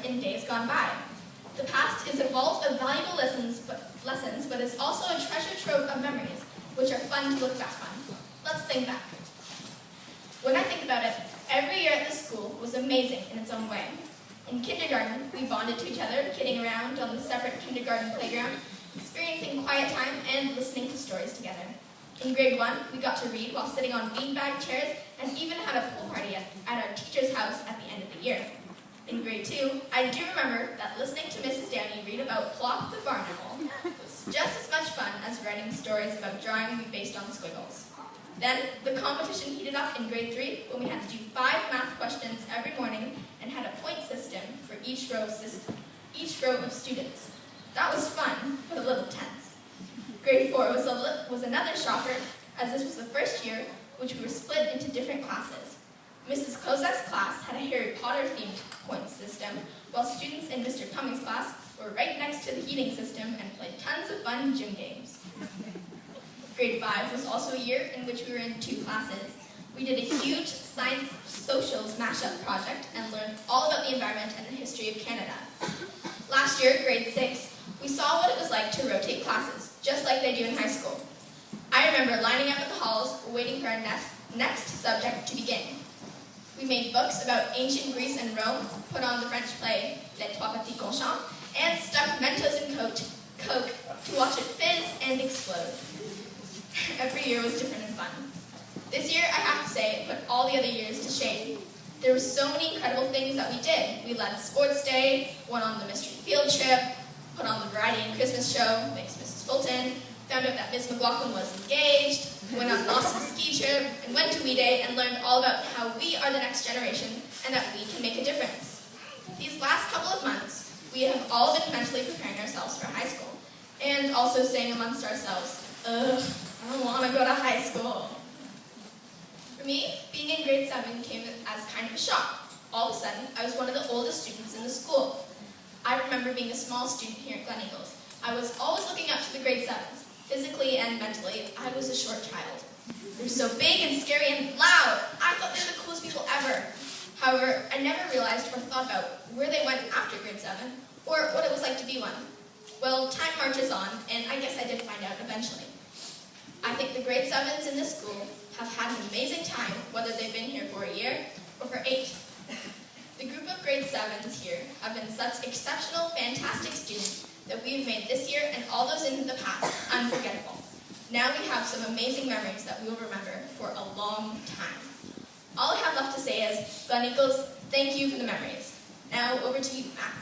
in days gone by. The past is a vault of valuable lessons, but is also a treasure trove of memories, which are fun to look back on. Let's think back. When I think about it, every year at the school was amazing in its own way. In kindergarten, we bonded to each other, kidding around on the separate kindergarten playground, experiencing quiet time and listening to stories together. In grade 1, we got to read while sitting on beanbag chairs and even had a pool party at our teacher's house at the end of the year. In grade 2, I do remember that listening to Mrs. Downey read about Plop the barn owl was just as much fun as writing stories about drawing based on squiggles. Then, the competition heated up in grade 3 when we had to do 5 math questions every morning and had a point system for each row of students. That was fun, but a little tense. Grade 4 was another shocker, as this was the first year which we were split into different classes. Mrs. Kozak's class had a Harry Potter-themed point system, while students in Mr. Cummings' class were right next to the heating system and played tons of fun gym games. Grade 5 was also a year in which we were in 2 classes. We did a huge science socials mashup project and learned all about the environment and the history of Canada. Last year, grade 6, we saw what it was like to rotate classes, just like they do in high school. I remember lining up at the halls, waiting for our next subject to begin. We made books about ancient Greece and Rome, put on the French play Les Trois Petits Cochons, and stuck Mentos in Coke to watch it fizz and explode. Every year was different and fun. This year, I have to say, put all the other years to shame. There were so many incredible things that we did. We led sports day, went on the mystery field trip, put on the variety and Christmas show, thanks to Mrs. Fulton, found out that Miss McLaughlin was engaged, went on an awesome ski trip, and went to We Day and learned all about how we are the next generation and that we can make a difference. These last couple of months, we have all been mentally preparing ourselves for high school, and also saying amongst ourselves, ugh, I don't want to go to high school. For me, being in grade 7 came as kind of a shock. All of a sudden, I was one of the oldest students in the school. I remember being a small student here at Glen Eagles. I was always looking up to the grade 7s. Physically and mentally, I was a short child. They were so big and scary and loud. I thought they were the coolest people ever. However, I never realized or thought about where they went after grade 7 or what it was like to be one. Well, time marches on, and I guess I did find out eventually. I think the grade 7s in this school have had an amazing time, whether they've been here for a year or for 8. The group of grade 7s here have been such exceptional, fantastic students that we've made this year and all those in the past unforgettable. Now we have some amazing memories that we will remember for a long time. All I have left to say is, Glen Eagles, thank you for the memories. Now over to you, Matt.